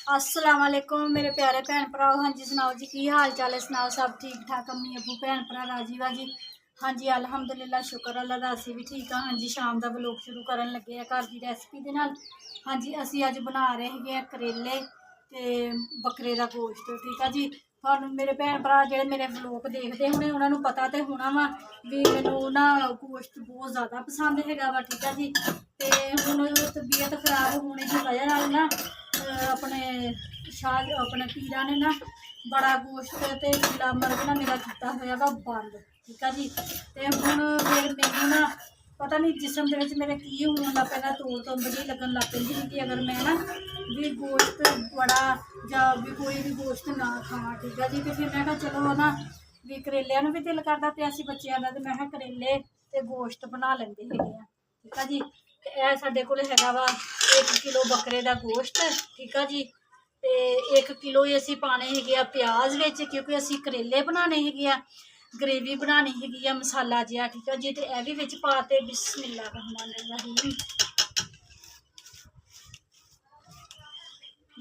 अस्सलाम वालेकुम मेरे प्यारे भैन भराओ। हाँ जी सुनाओ जी की हाल चाल है, सुनाओ सब ठीक ठाक, अम्मी अबू भैन भरा राजी बाजी। हाँ जी अलहमदुलिल्लाह शुक्र अल्लाह दा असीं भी ठीक हाँ। हाँ जी शाम का व्लॉग शुरू करन लगे हैं घर की रेसिपी दे नाल। हाँ जी असीं अज बना रहे हैं करेले ते बकरे का गोश्त। ठीक है जी, तुहानूं मेरे भैन भरा जिहड़े मेरे व्लॉग देखते होने उन्होंने पता तो होना वा भी मैनूं ना गोश्त बहुत ज़्यादा पसंद हैगा वा। ठीक है जी, ते हुण तबीयत खराब होने की वजह नाल ना अपने शाह अपने पीरा ने ना बड़ा गोश्त ते किला मर्ग ना मेरा किया होया वा बंद। ठीक है जी, ते हुण फिर मैनूं ना पता नहीं जिसम दे विच मेरे की होण लग पैंदा, तोड़ तुंब जी लगन लग पैंदी है कि अगर मैं ना भी गोश्त बड़ा जां भी कोई भी गोश्त ना खावां। ठीक है जी, तो फिर मैं कहा चलो ना भी करेलिਆਂ ਨੂੰ भी दिल करदा ते असीं बच्चिਆਂ ਦਾ, ते मैं कहा करेले ते गोश्त बना लेंदे हैगे आ। ठीक है जी, ते ਇਹ ਸਾਡੇ ਕੋਲ हैगा वा 1 किलो बकरे का गोश्त। ठीक है जी, तो 1 किलो ही असी पाने है प्याज विच, क्योंकि असी करेले बनाने है, ग्रेवी बनानी है मसाला जिहा। ठीक है जी, तो यह भी विच पाते। बिस्मिल्लाह रहमान रहीम।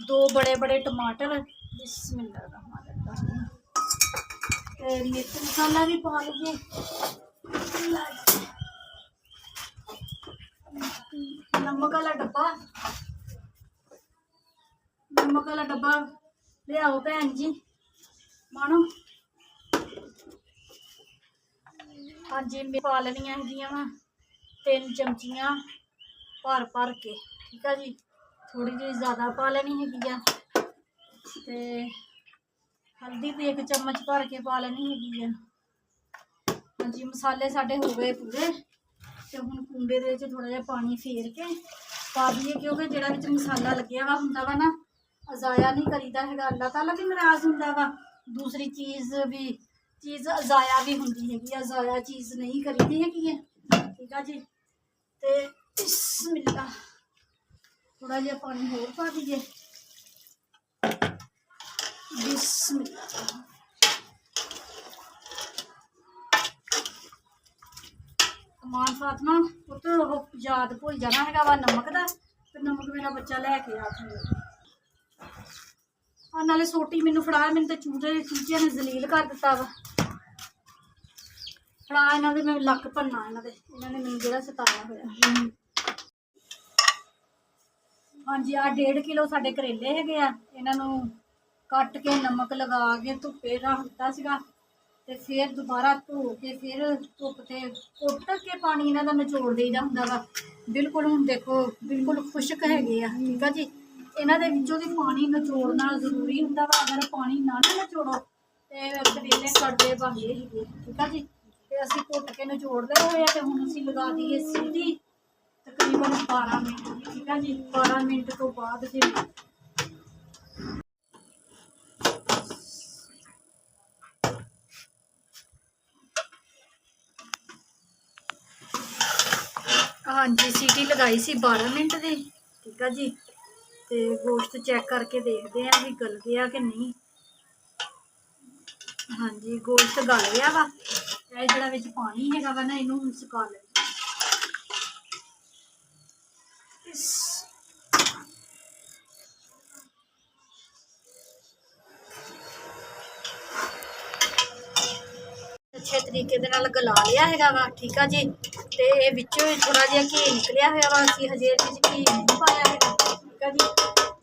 2 बड़े बड़े टमाटर। बिस्मिल्लाह रहमान रहीम। मिर्च मसाला भी पा लीजिए, नमक वाला डब्बा, नमक वाला डब्बा ले आओ भैन जी मानो। हाँ जी मैं पा लेनिया है 3 चमचियाँ भर भर के। ठीक है जी, थोड़ी जी ज़्यादा पा लेनी है, ते हल्दी भी 1 चम्मच भर के पा लेनी है। हाँ जी मसाले साडे हो गए पूरे, तो हुण कुंडे दे विच थोड़ा जिहा पानी फेर के पा दीए, क्योंकि जिहड़ा विच मसाला लग्या वा हुंदा वा ना ज़ाया नहीं करीदा हैगा। अल्लाह ताला भी नाराज़ हुंदा वा, दूसरी चीज़ ज़ाया भी हुंदी हैगी, ज़ाया चीज़ नहीं करीदी हैगी है। ठीक है जी, तो बिस्मिल्लाह थोड़ा जिहा पानी होर पा दीजिए। बिस्मिल्लाह मान फातमा पुत्त याद भुल जाना हैगा वा नमक दा, ते नमक मेरा बच्चा लैके आ नाले सोटी मैनू फड़ा, मैनू तो चूचिया ने जलील कर दिता वा। फड़ा इन्हों के मैं लक भन्ना, इन्होंने मैनू जो सताया होया। हाँ जी आ 1.5 किलो साडे करेले हैगे आ, इन्हों कट के नमक लगा के धुप्पे रख दिता सीगा, ते फिर दोबारा धो के फिर धुप ते कुट के पानी इन्हों का नचोड़ देईदा हुंदा वा। बिल्कुल हुण देखो बिल्कुल खुश्क हैगे आ। ठीक है जी, इन्हों के विचों भी पानी नचोड़ना जरूरी हुंदा वा, अगर पानी ना नचोड़ो तो करेले कड़वे बनदे हैगे। ठीक है जी, तो असीं कुट के नचोड़ लए होए आ, ते हुण असीं लगा दईए सीटी तकरीबन 12 मिनट। ठीक है जी, 12 मिनट तो बाद फिर हाँ जी सीटी लगाई सी 12 मिनट की। ठीक है जी, तो गोश्त चेक करके देखते हैं भी गल गया कि नहीं। हाँ जी गोश्त गल गया वा, जो विच पानी हैगा वा ना इनू सुका लें। अच्छे तरीके दे नाल गला लिया हैगा वा। ठीक है जी, तो ये विचों थोड़ा जिहा घी निकलिया होया वा, असीं हजे घी नहीं पाया हैगा। ठीक है जी,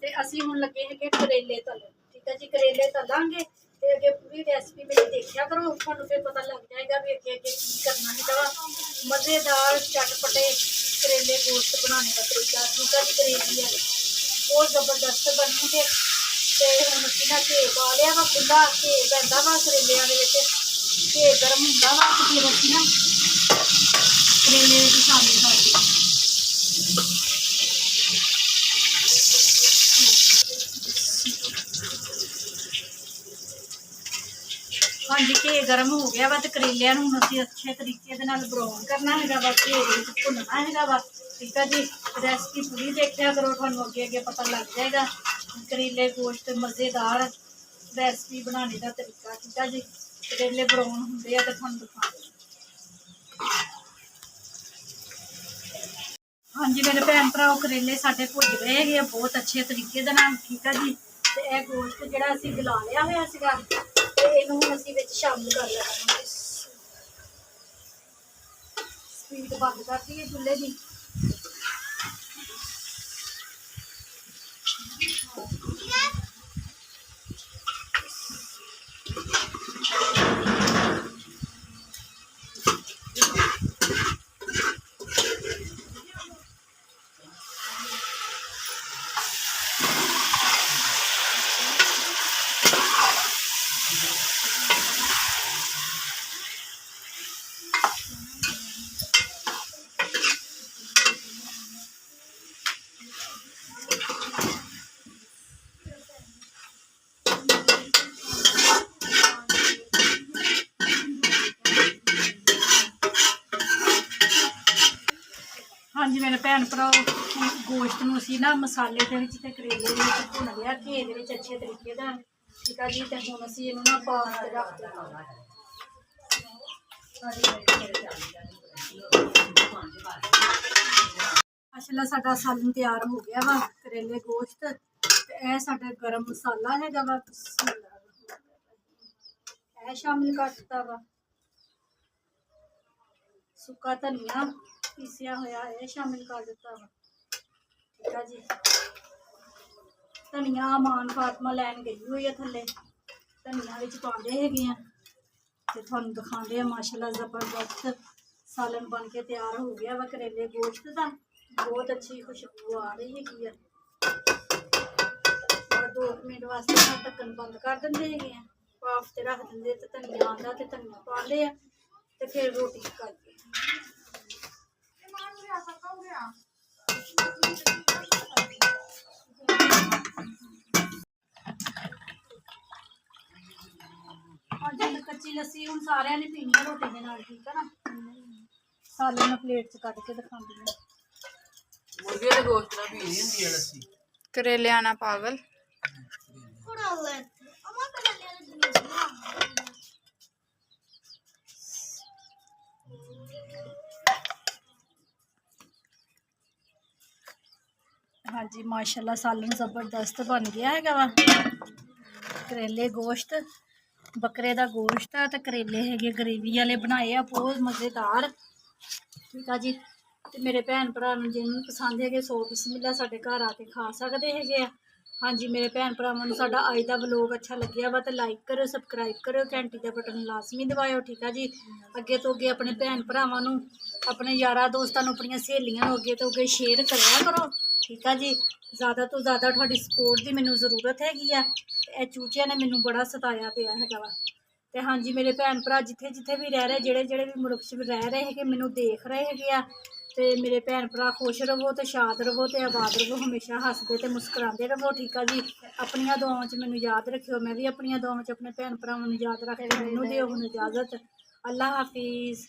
तो असीं हुण लगे हैगे करेले तलन। ठीक है जी, करेले तलांगे ते अगे पूरी रेसिपी मेरी देखिया करो, तुहानूं फिर पता लग जाएगा भी अगे अगे की करना हैगा वा। मज़ेदार चटपटे करेले गोश्त बनाने का तरीका। ठीक है जी, करेले बहुत जबरदस्त बनणगे। तो हुण असीं ना घी पा लिया वा, खुला घी पैंदा वा करेलिਆਂ ਦੇ ਵਿੱਚ, घी गर्म होंदा वा, तो फिर असीं ना करेले शामिल कर दिए। हाँ जी घी गर्म हो गया वा, तो करेलिਆਂ ਨੂੰ असीं अच्छे तरीके दे नाल ब्राउन करना हैगा वा, घी दे विच भुन्नना हैगा वा। ठीक है जी, रेसिपी पूरी देखिया करो, तुहानूं अगे अगे पता लग जाएगा करेले गोश्त मज़ेदार रेसिपी बनाने का तरीका। ठीक है जी, करेले ब्राउन होंदे आ ते तुहानूं दिखाऊंगी। हाँ जी मेरे भैन भराओ करेले साडे भुज गए है बहुत अच्छे तरीके दे नाल। ठीक है जी, ਤੇ ਇਹ ਗੋਸ਼ਤ ਜਿਹੜਾ ਅਸੀਂ ਗਲਾ ਲਿਆ ਹੋਇਆ ਸੀਗਾ ਤੇ ਇਹਨੂੰ ਹੁਣ ਅਸੀਂ ਵਿੱਚ ਸ਼ਾਮਿਲ ਕਰ ਲੈਣਾ। ਸਪੀਡ ਬੰਦ ਕਰਤੀ ਹੈ ਚੁੱਲ੍ਹੇ ਦੀ। ਹਾਂਜੀ ਮੇਰੇ ਭੈਣ ਭਰਾ, ਗੋਸ਼ਤ ਨੂੰ ਅਸੀਂ ਨਾ ਮਸਾਲੇ ਦੇ ਵਿੱਚ ਤੇ ਕਰੇਲੇ ਦੇ ਵਿੱਚ ਭੁੰਨ ਲਿਆ ਘੀ ਦੇ ਵਿੱਚ ਅੱਛੇ ਤਰੀਕੇ ਨਾਲ, ਠੀਕ ਆ ਜੀ। ਤੇ ਹੁਣ ਅਸੀਂ ਇਹਨੂੰ ਨਾ ਪਾ ਕੇ ਰੱਖ ਦੇਣਾ। ਮਾਸ਼ਾਅੱਲਾ ਸਾਡਾ ਸਾਲਨ ਤਿਆਰ ਹੋ ਗਿਆ ਵਾ, ਕਰੇਲੇ ਗੋਸ਼ਤ। ਤੇ ਇਹ ਸਾਡਾ ਗਰਮ ਮਸਾਲਾ ਹੈਗਾ ਵਾ, ਇਹ ਸ਼ਾਮਿਲ ਕਰ ਦਿੱਤਾ ਵਾ। ਸੁੱਕਾ ਧਨੀਆ ਪੀਸਿਆ ਹੋਇਆ ਇਹ ਸ਼ਾਮਿਲ ਕਰ ਦਿੱਤਾ ਵਾ, ਠੀਕ ਆ ਜੀ। ਧਨੀਆ ਮਾਨ ਫਾਤਮਾ ਲੈਣ ਗਈ ਹੋਈ ਆ ਥੱਲੇ, ਧਨੀਆ ਵਿੱਚ ਪਾਉਂਦੇ ਹੈਗੇ ਆ ਤੇ ਤੁਹਾਨੂੰ ਦਿਖਾਉਂਦੇ ਆ। ਮਾਸ਼ਾਅੱਲਾ ਜ਼ਬਰਦਸਤ ਸਾਲਨ ਬਣ ਕੇ ਤਿਆਰ ਹੋ ਗਿਆ ਵਾ ਕਰੇਲੇ ਗੋਸ਼ਤ ਦਾ। ਬਹੁਤ ਅੱਛੀ ਖੁਸ਼ਬੂ ਆ ਰਹੀ ਹੈਗੀ ਆ। ਔਰ 2 ਮਿੰਟ ਵਾਸਤੇ ਨਾ ਢੱਕਣ ਬੰਦ ਕਰ ਦਿੰਦੇ ਹੈਗੇ ਆ, ਭਾਫ ਤੇ ਰੱਖ ਦਿੰਦੇ ਤੇ ਧਨੀਆ ਆਉਂਦਾ ਤੇ ਧਨੀਆ ਪਾਉਂਦੇ ਆ ਤੇ ਫਿਰ ਰੋਟੀ ਕਰਦੇ। ਕੱਚੀ ਲੱਸੀ ਹੁਣ ਸਾਰਿਆਂ ਨੇ ਪੀਣੀ ਹੈ ਰੋਟੀ ਦੇ ਨਾਲ, ਠੀਕ ਹੈ ਨਾ। ਸਾਲੇ ਨੂੰ ਪਲੇਟ 'ਚ ਕੱਢ ਕੇ ਦਿਖਾਉਂਦੀ ਹਾਂ। ਮੁਰਗੇ ਦੇ ਗੋਸ਼ਤ ਨਾਲ ਪੀਣੀ ਹੁੰਦੀ ਹੈ ਲੱਸੀ। ਕਰੇਲਿਆਂ ਨਾਲ ਪਾਗਲ। ਹਾਂਜੀ ਮਾਸ਼ਾਅੱਲਾ ਸਾਲਨ ਜ਼ਬਰਦਸਤ ਬਣ ਗਿਆ ਹੈਗਾ ਵਾ। ਕਰੇਲੇ ਗੋਸ਼ਤ, ਬੱਕਰੇ ਦਾ ਗੋਸ਼ਤ ਆ ਤੇ ਕਰੇਲੇ ਹੈਗੇ ਗਰੇਵੀ ਵਾਲੇ ਬਣਾਏ ਆ, ਬਹੁਤ ਮਜ਼ੇਦਾਰ, ਠੀਕ ਆ ਜੀ। ਤੇ ਮੇਰੇ ਭੈਣ ਭਰਾ ਨੂੰ ਜਿਹਨੂੰ ਪਸੰਦ ਹੈਗੇ 100 ਬਿਸਮਿਲ੍ਲਾ ਸਾਡੇ ਘਰ ਆ ਕੇ ਖਾ ਸਕਦੇ ਹੈਗੇ ਆ। ਹਾਂਜੀ ਮੇਰੇ ਭੈਣ ਭਰਾਵਾਂ ਨੂੰ ਸਾਡਾ ਅੱਜ ਦਾ ਵਲੋਗ ਅੱਛਾ ਲੱਗਿਆ ਵਾ ਤੇ ਲਾਈਕ ਕਰਿਓ, ਸਬਸਕ੍ਰਾਈਬ ਕਰਿਓ, ਘੰਟੀ ਦਾ ਬਟਨ ਲਾਜ਼ਮੀ ਦਬਾਇਓ, ਠੀਕ ਆ ਜੀ। ਅੱਗੇ ਤੋਂ ਅੱਗੇ ਆਪਣੇ ਭੈਣ ਭਰਾਵਾਂ ਨੂੰ, ਆਪਣੇ ਯਾਰਾਂ ਦੋਸਤਾਂ ਨੂੰ, ਆਪਣੀਆਂ ਸਹੇਲੀਆਂ ਨੂੰ ਅੱਗੇ ਤੋਂ ਅੱਗੇ ਸ਼ੇਅਰ ਕਰਿਆ ਕਰੋ, ਠੀਕ ਆ ਜੀ। ਜ਼ਿਆਦਾ ਤੋਂ ਜ਼ਿਆਦਾ ਤੁਹਾਡੀ ਸਪੋਰਟ ਦੀ ਮੈਨੂੰ ਜ਼ਰੂਰਤ ਹੈਗੀ ਆ। ਇਹ ਚੂਚਿਆਂ ਨੇ ਮੈਨੂੰ ਬੜਾ ਸਤਾਇਆ ਪਿਆ ਹੈਗਾ ਵਾ। ਤੇ ਹਾਂਜੀ ਮੇਰੇ ਭੈਣ ਭਰਾ ਜਿੱਥੇ ਜਿੱਥੇ ਵੀ ਰਹਿ ਰਹੇ, ਜਿਹੜੇ ਵੀ ਮੁਲਕ 'ਚ ਰਹਿ ਰਹੇ ਹੈਗੇ, ਮੈਨੂੰ ਦੇਖ ਰਹੇ ਹੈਗੇ ਆ। ਤੇ ਮੇਰੇ ਭੈਣ ਭਰਾ ਖੁਸ਼ ਰਹੋ ਤੇ ਸ਼ਾਦ ਰਹੋ ਤੇ ਆਬਾਦ ਰਹੋ, ਹਮੇਸ਼ਾ ਹੱਸਦੇ ਤੇ ਮੁਸਕਰਾਉਂਦੇ ਰਹੋ, ਠੀਕ ਆ ਜੀ। ਆਪਣੀਆਂ ਦੁਆਵਾਂ 'ਚ ਮੈਨੂੰ ਯਾਦ ਰੱਖਿਓ, ਮੈਂ ਵੀ ਆਪਣੀਆਂ ਦੁਆਵਾਂ 'ਚ ਆਪਣੇ ਭੈਣ ਭਰਾਵਾਂ ਨੂੰ ਯਾਦ ਰੱਖ ਕੇ ਮੈਨੂੰ ਦਿਓ ਹੁਣ ਇਜਾਜ਼ਤ। ਅੱਲਾ ਹਾਫਿਜ਼।